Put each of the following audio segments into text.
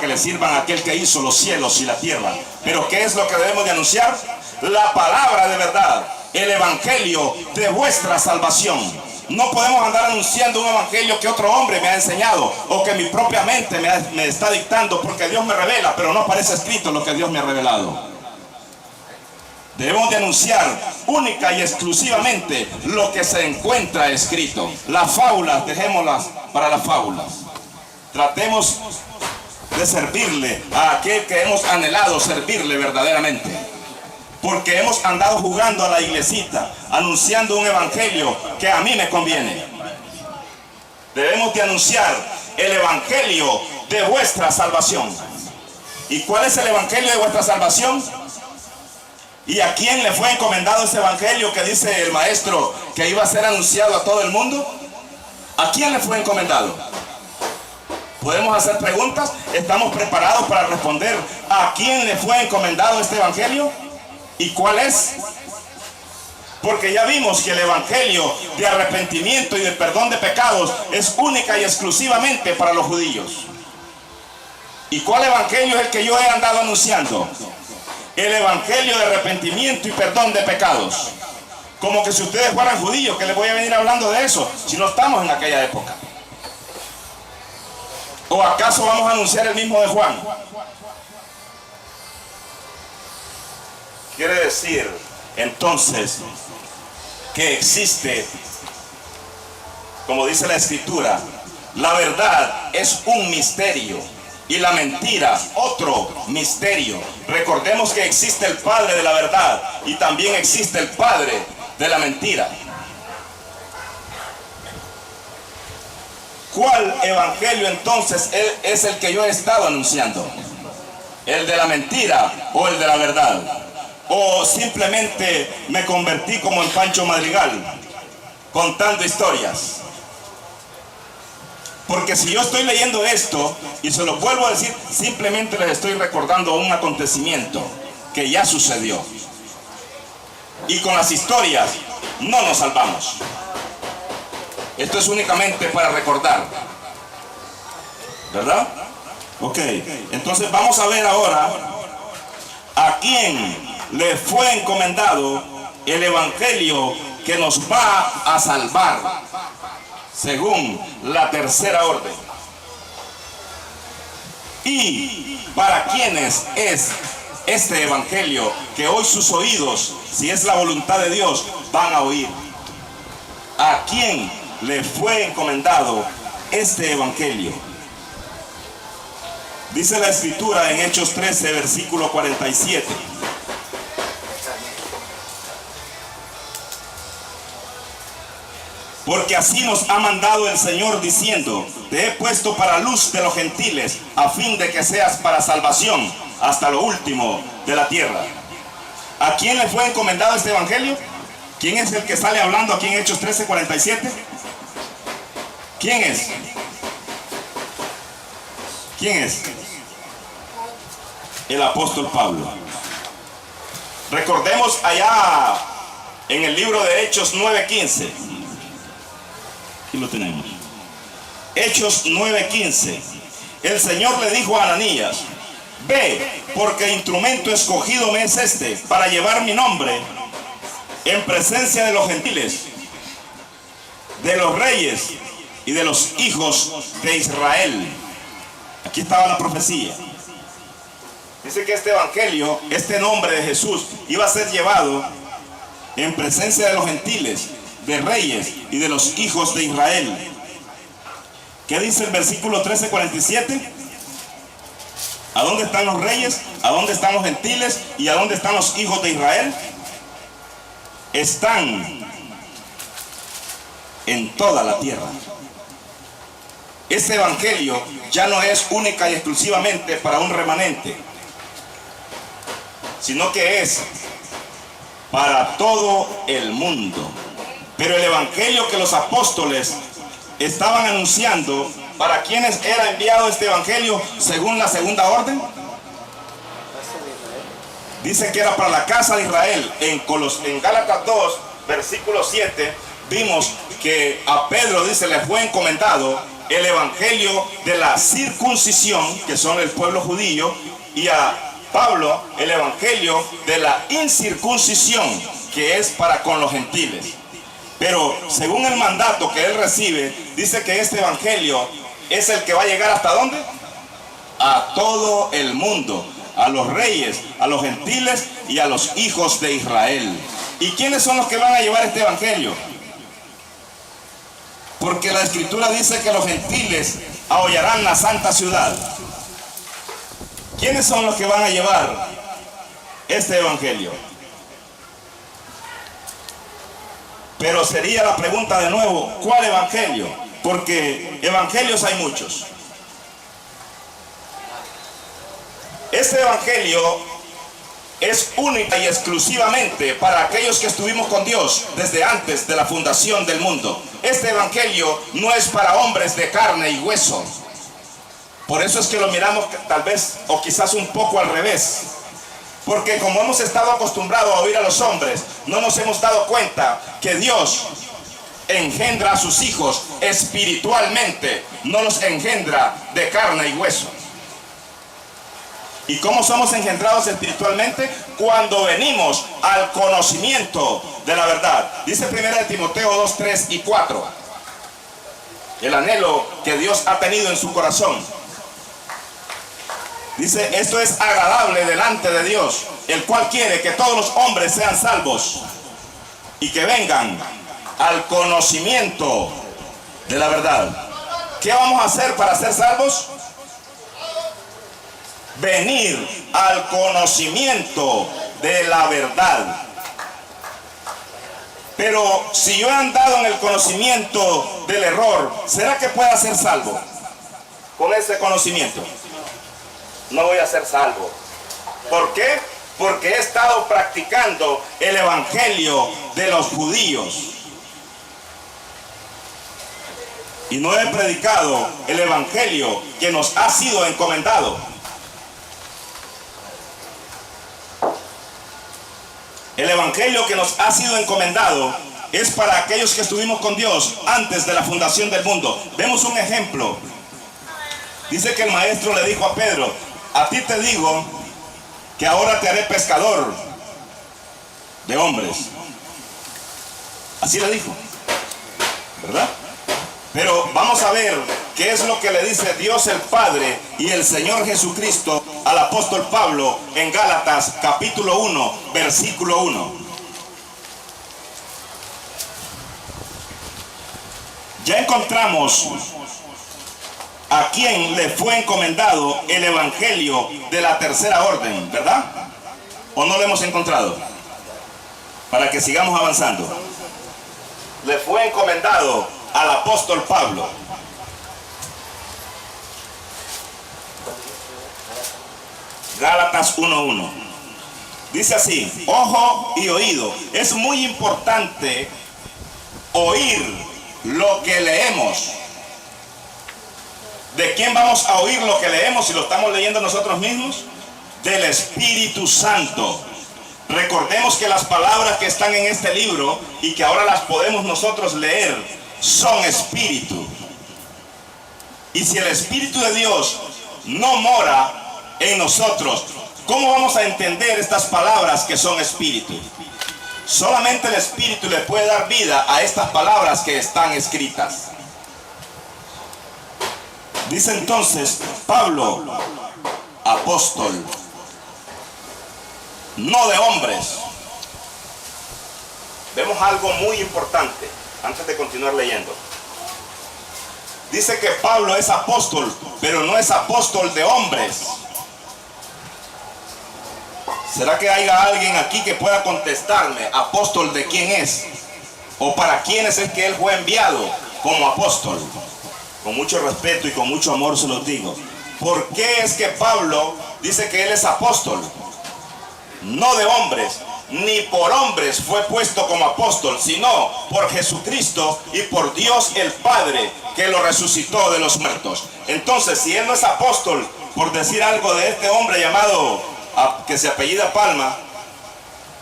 que le sirvan a aquel que hizo los cielos y la tierra. Pero ¿qué es lo que debemos de anunciar? La palabra de verdad, el evangelio de vuestra salvación. No podemos andar anunciando un evangelio que otro hombre me ha enseñado o que mi propia mente me está dictando, porque Dios me revela, pero no aparece escrito lo que Dios me ha revelado. Debemos de anunciar única y exclusivamente lo que se encuentra escrito. Las fábulas, dejémoslas para las fábulas. Tratemos de servirle a aquel que hemos anhelado servirle verdaderamente. Porque hemos andado jugando a la iglesita, anunciando un evangelio que a mí me conviene. Debemos de anunciar el evangelio de vuestra salvación. ¿Y cuál es el evangelio de vuestra salvación? ¿Y a quién le fue encomendado ese evangelio que dice el maestro que iba a ser anunciado a todo el mundo? ¿A quién le fue encomendado? ¿Podemos hacer preguntas? ¿Estamos preparados para responder a quién le fue encomendado este evangelio? ¿Y cuál es? Porque ya vimos que el evangelio de arrepentimiento y de perdón de pecados es única y exclusivamente para los judíos. ¿Y cuál evangelio es el que yo he andado anunciando? El evangelio de arrepentimiento y perdón de pecados. Como que si ustedes fueran judíos, que les voy a venir hablando de eso, si no estamos en aquella época. ¿O acaso vamos a anunciar el mismo de Juan? Quiere decir, entonces, que existe, como dice la Escritura, la verdad es un misterio y la mentira otro misterio. Recordemos que existe el padre de la verdad y también existe el padre de la mentira. ¿Cuál evangelio entonces es el que yo he estado anunciando? ¿El de la mentira o el de la verdad? ¿O simplemente me convertí como en Pancho Madrigal, contando historias? Porque si yo estoy leyendo esto, y se lo vuelvo a decir, simplemente les estoy recordando un acontecimiento que ya sucedió. Y con las historias no nos salvamos. Esto es únicamente para recordar, ¿verdad? Ok, entonces vamos a ver ahora a quién le fue encomendado el evangelio que nos va a salvar según la tercera orden. Y para quienes es este evangelio que hoy sus oídos, si es la voluntad de Dios, van a oír. ¿A quién le fue encomendado este evangelio? Dice la Escritura en Hechos 13, versículo 47. Porque así nos ha mandado el Señor diciendo: te he puesto para luz de los gentiles, a fin de que seas para salvación hasta lo último de la tierra. ¿A quién le fue encomendado este evangelio? ¿Quién es el que sale hablando aquí en Hechos 13, 47? ¿Quién es? ¿Quién es? El apóstol Pablo. Recordemos allá en el libro de Hechos 9:15. Aquí lo tenemos. Hechos 9:15. El Señor le dijo a Ananías: ve, porque instrumento escogido me es este, para llevar mi nombre en presencia de los gentiles, de los reyes y de los hijos de Israel. Aquí estaba la profecía. Dice que este evangelio, este nombre de Jesús, iba a ser llevado en presencia de los gentiles, de reyes y de los hijos de Israel. ¿Qué dice el versículo 13:47? ¿A dónde están los reyes? ¿A dónde están los gentiles? ¿Y a dónde están los hijos de Israel? Están en toda la tierra. Este evangelio ya no es única y exclusivamente para un remanente, sino que es para todo el mundo. Pero el evangelio que los apóstoles estaban anunciando, ¿para quiénes era enviado este evangelio según la segunda orden? Dice que era para la casa de Israel. En Gálatas 2, versículo 7, vimos que a Pedro, dice, le fue encomendado el evangelio de la circuncisión, que son el pueblo judío, y a Pablo el evangelio de la incircuncisión, que es para con los gentiles. Pero según el mandato que él recibe, dice que este evangelio es el que va a llegar ¿hasta dónde? A todo el mundo, a los reyes, a los gentiles y a los hijos de Israel. ¿Y quiénes son los que van a llevar este evangelio? Porque la escritura dice que los gentiles aullarán la santa ciudad. ¿Quiénes son los que van a llevar este evangelio? Pero sería la pregunta de nuevo, ¿cuál evangelio? Porque evangelios hay muchos. Este evangelio es única y exclusivamente para aquellos que estuvimos con Dios desde antes de la fundación del mundo. Este evangelio no es para hombres de carne y hueso. Por eso es que lo miramos tal vez o quizás un poco al revés. Porque como hemos estado acostumbrados a oír a los hombres, no nos hemos dado cuenta que Dios engendra a sus hijos espiritualmente, no los engendra de carne y hueso. ¿Y cómo somos engendrados espiritualmente? Cuando venimos al conocimiento de la verdad. Dice 1 Timoteo 2, 3 y 4. El anhelo que Dios ha tenido en su corazón. Dice, esto es agradable delante de Dios, el cual quiere que todos los hombres sean salvos y que vengan al conocimiento de la verdad. ¿Qué vamos a hacer para ser salvos? Venir al conocimiento de la verdad. Pero si yo he andado en el conocimiento del error, ¿será que pueda ser salvo con ese conocimiento? No voy a ser salvo. ¿Por qué? Porque he estado practicando el evangelio de los judíos y no he predicado el evangelio que nos ha sido encomendado. El evangelio que nos ha sido encomendado es para aquellos que estuvimos con Dios antes de la fundación del mundo. Vemos un ejemplo. Dice que el maestro le dijo a Pedro, a ti te digo que ahora te haré pescador de hombres. Así le dijo, ¿verdad? Pero vamos a ver qué es lo que le dice Dios el Padre y el Señor Jesucristo al apóstol Pablo en Gálatas capítulo 1, versículo 1. Ya encontramos a quien le fue encomendado el evangelio de la tercera orden, ¿verdad? ¿O no lo hemos encontrado? Para que sigamos avanzando. Le fue encomendado al apóstol Pablo. Gálatas 1:1. Dice así, ojo y oído. Es muy importante oír lo que leemos. ¿De quién vamos a oír lo que leemos si lo estamos leyendo nosotros mismos? Del Espíritu Santo. Recordemos que las palabras que están en este libro y que ahora las podemos nosotros leer son espíritu. Y si el Espíritu de Dios no mora en nosotros, ¿cómo vamos a entender estas palabras que son espíritu? Solamente el Espíritu le puede dar vida a estas palabras que están escritas. Dice entonces Pablo, apóstol, no de hombres. Vemos algo muy importante antes de continuar leyendo. Dice que Pablo es apóstol, pero no es apóstol de hombres. ¿Será que haya alguien aquí que pueda contestarme, apóstol de quién es? ¿O para quién es el que él fue enviado como apóstol? Con mucho respeto y con mucho amor se los digo. ¿Por qué es que Pablo dice que él es apóstol? No de hombres, ni por hombres fue puesto como apóstol, sino por Jesucristo y por Dios el Padre, que lo resucitó de los muertos. Entonces, si él no es apóstol, por decir algo de este hombre llamado, que se apellida Palma,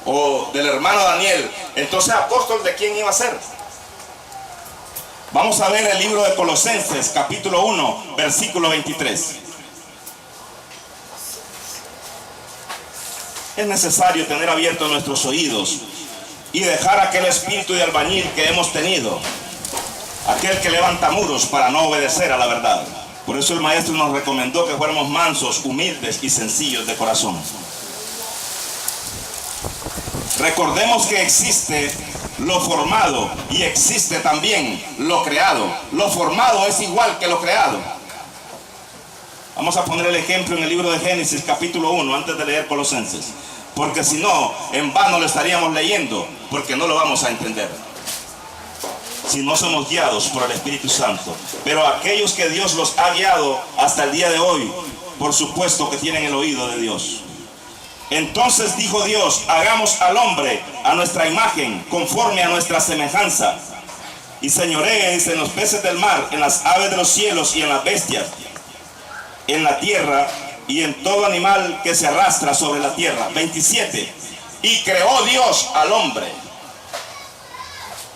o del hermano Daniel, entonces apóstol de quién iba a ser. Vamos a ver el libro de Colosenses, capítulo 1, versículo 23. Es necesario tener abiertos nuestros oídos y dejar aquel espíritu de albañil que hemos tenido, aquel que levanta muros para no obedecer a la verdad. Por eso el maestro nos recomendó que fuéramos mansos, humildes y sencillos de corazón. Recordemos que existe lo formado y existe también lo creado. Lo formado es igual que lo creado. Vamos a poner el ejemplo en el libro de Génesis capítulo 1 antes de leer Colosenses, porque si no, en vano lo estaríamos leyendo, porque no lo vamos a entender si no somos guiados por el Espíritu Santo. Pero aquellos que Dios los ha guiado hasta el día de hoy, por supuesto que tienen el oído de Dios. Entonces dijo Dios: hagamos al hombre a nuestra imagen, conforme a nuestra semejanza, y señoree en los peces del mar, en las aves de los cielos y en las bestias, en la tierra y en todo animal que se arrastra sobre la tierra. 27. Y creó Dios al hombre.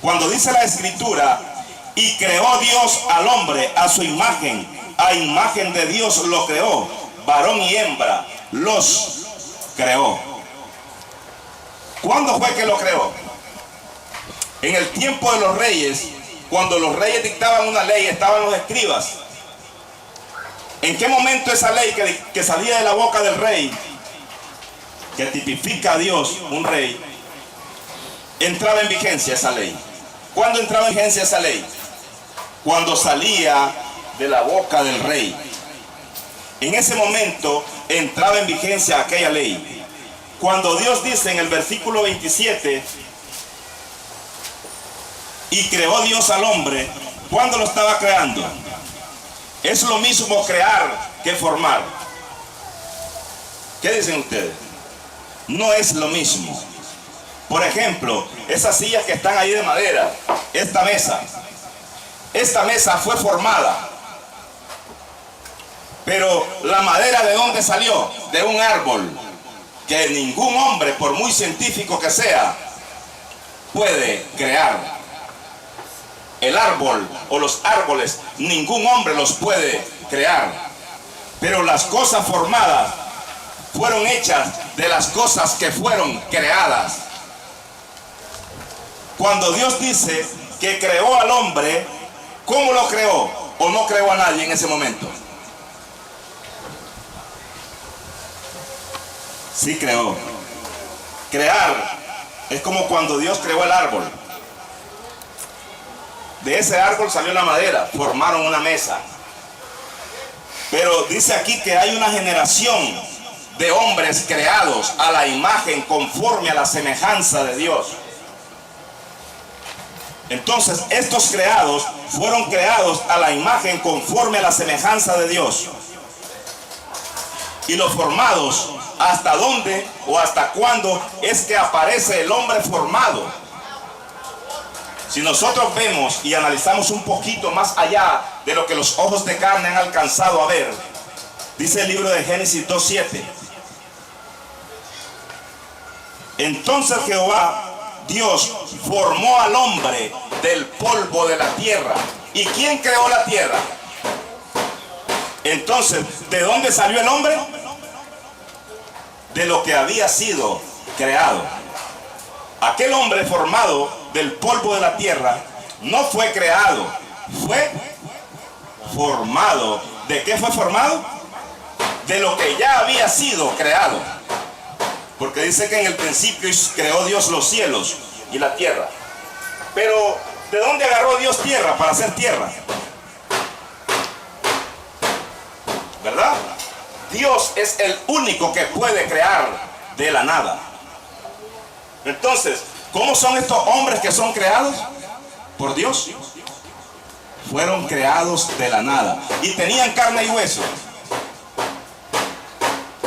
Cuando dice la escritura, y creó Dios al hombre a su imagen, a imagen de Dios lo creó, varón y hembra los creó. ¿Cuándo fue que lo creó? En el tiempo de los reyes, cuando los reyes dictaban una ley, estaban los escribas. ¿En qué momento esa ley que salía de la boca del rey, que tipifica a Dios, un rey, entraba en vigencia esa ley? ¿Cuándo entraba en vigencia esa ley? Cuando salía de la boca del rey. En ese momento entraba en vigencia aquella ley. Cuando Dios dice en el versículo 27, y creó Dios al hombre, ¿cuándo lo estaba creando? Es lo mismo crear que formar. ¿Qué dicen ustedes? No es lo mismo. Por ejemplo, esas sillas que están ahí de madera, esta mesa fue formada. Pero la madera, ¿de dónde salió? De un árbol que ningún hombre, por muy científico que sea, puede crear. El árbol o los árboles, ningún hombre los puede crear. Pero las cosas formadas fueron hechas de las cosas que fueron creadas. Cuando Dios dice que creó al hombre, ¿cómo lo creó? ¿O no creó a nadie en ese momento? Sí creó. Crear es como cuando Dios creó el árbol. De ese árbol salió la madera, formaron una mesa. Pero dice aquí que hay una generación de hombres creados a la imagen, conforme a la semejanza de Dios. Entonces, estos creados fueron creados a la imagen, conforme a la semejanza de Dios. Y los formados, ¿hasta dónde o hasta cuándo es que aparece el hombre formado? Si nosotros vemos y analizamos un poquito más allá de lo que los ojos de carne han alcanzado a ver, dice el libro de Génesis 2:7. Entonces Jehová Dios formó al hombre del polvo de la tierra. ¿Y quién creó la tierra? Entonces, ¿de dónde salió el hombre? De lo que había sido creado. Aquel hombre formado del polvo de la tierra no fue creado, fue formado. ¿De qué fue formado? De lo que ya había sido creado. Porque dice que en el principio creó Dios los cielos y la tierra. Pero, ¿de dónde agarró Dios tierra para hacer tierra? ¿Verdad? Dios es el único que puede crear de la nada. Entonces, ¿cómo son estos hombres que son creados? Por Dios. Fueron creados de la nada. Y tenían carne y hueso.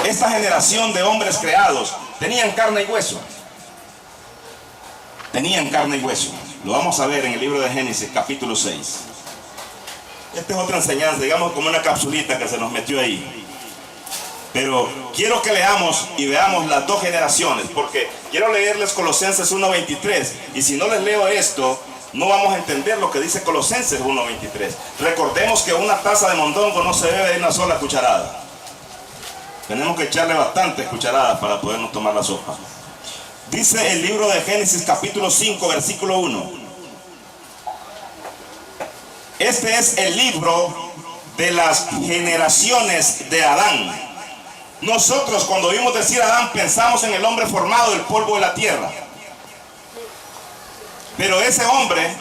Esta generación de hombres creados tenían carne y hueso. Tenían carne y hueso. Lo vamos a ver en el libro de Génesis, capítulo 6. Esta es otra enseñanza, digamos como una capsulita que se nos metió ahí. Pero quiero que leamos y veamos las dos generaciones, porque quiero leerles Colosenses 1:23. Y si no les leo esto, no vamos a entender lo que dice Colosenses 1:23. Recordemos que una taza de mondongo no se bebe de una sola cucharada. Tenemos que echarle bastantes cucharadas para podernos tomar la sopa. Dice el libro de Génesis capítulo 5 versículo 1. Este es el libro de las generaciones de Adán. Nosotros cuando oímos decir Adán pensamos en el hombre formado del polvo de la tierra. Pero ese hombre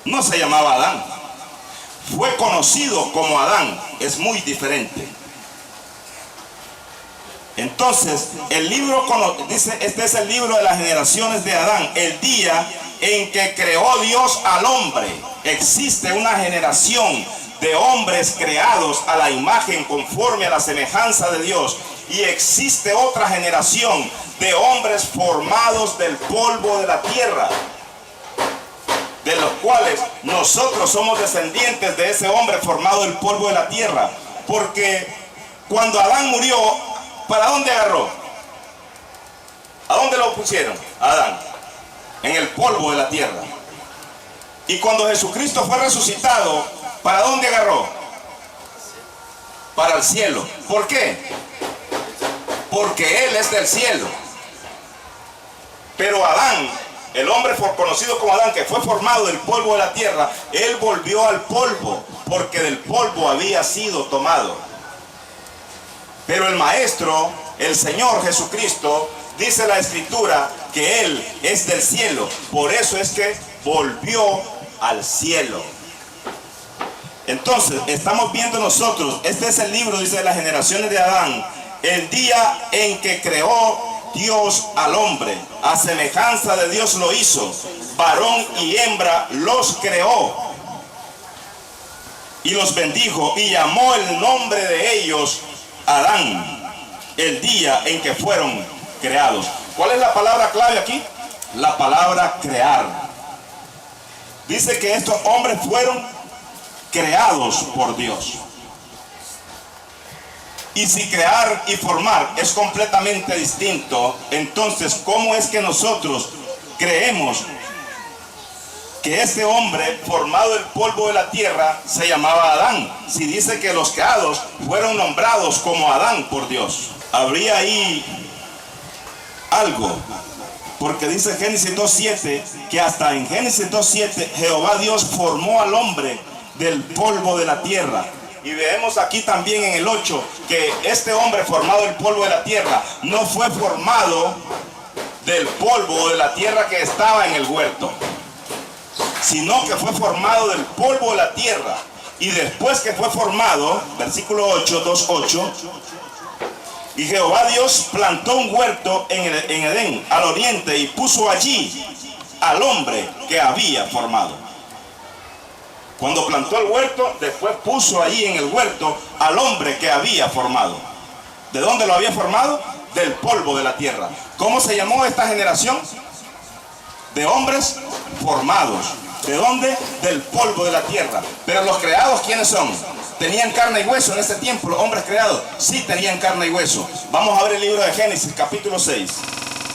no se llamaba Adán. Fue conocido como Adán. Es muy diferente. Entonces, el libro dice, este es el libro de las generaciones de Adán, el día en que creó Dios al hombre. Existe una generación de hombres creados a la imagen conforme a la semejanza de Dios, y existe otra generación de hombres formados del polvo de la tierra, de los cuales nosotros somos descendientes de ese hombre formado del polvo de la tierra, porque cuando Adán murió, ¿para dónde agarró? ¿A dónde lo pusieron? Adán, en el polvo de la tierra. Y cuando Jesucristo fue resucitado, ¿para dónde agarró? Para el cielo. ¿Por qué? Porque Él es del cielo. Pero Adán, el hombre conocido como Adán, que fue formado del polvo de la tierra, él volvió al polvo, porque del polvo había sido tomado. Pero el Maestro, el Señor Jesucristo, dice la Escritura que Él es del cielo. Por eso es que volvió al cielo. Entonces, estamos viendo nosotros, este es el libro, dice, de las generaciones de Adán, el día en que creó Dios al hombre. A semejanza de Dios lo hizo. Varón y hembra los creó. Y los bendijo y llamó el nombre de ellos Adán, el día en que fueron creados. ¿Cuál es la palabra clave aquí? La palabra crear. Dice que estos hombres fueron creados por Dios. Y si crear y formar es completamente distinto, entonces ¿cómo es que nosotros creemos que este hombre formado del polvo de la tierra se llamaba Adán? Si dice que los creados fueron nombrados como Adán por Dios. Habría ahí algo, porque dice Génesis 2:7 que hasta en Génesis 2:7 Jehová Dios formó al hombre del polvo de la tierra. Y vemos aquí también en el 8 que este hombre formado del polvo de la tierra no fue formado del polvo de la tierra que estaba en el huerto, sino que fue formado del polvo de la tierra. Y después que fue formado, versículo 8, 2:8, y Jehová Dios plantó un huerto en Edén, al oriente, y puso allí al hombre que había formado. Cuando plantó el huerto, después puso allí en el huerto al hombre que había formado. ¿De dónde lo había formado? Del polvo de la tierra. ¿Cómo se llamó esta generación? De hombres formados. ¿De dónde? Del polvo de la tierra. Pero los creados, ¿quiénes son? ¿Tenían carne y hueso en ese tiempo los hombres creados? Sí, tenían carne y hueso. Vamos a ver el libro de Génesis, capítulo 6.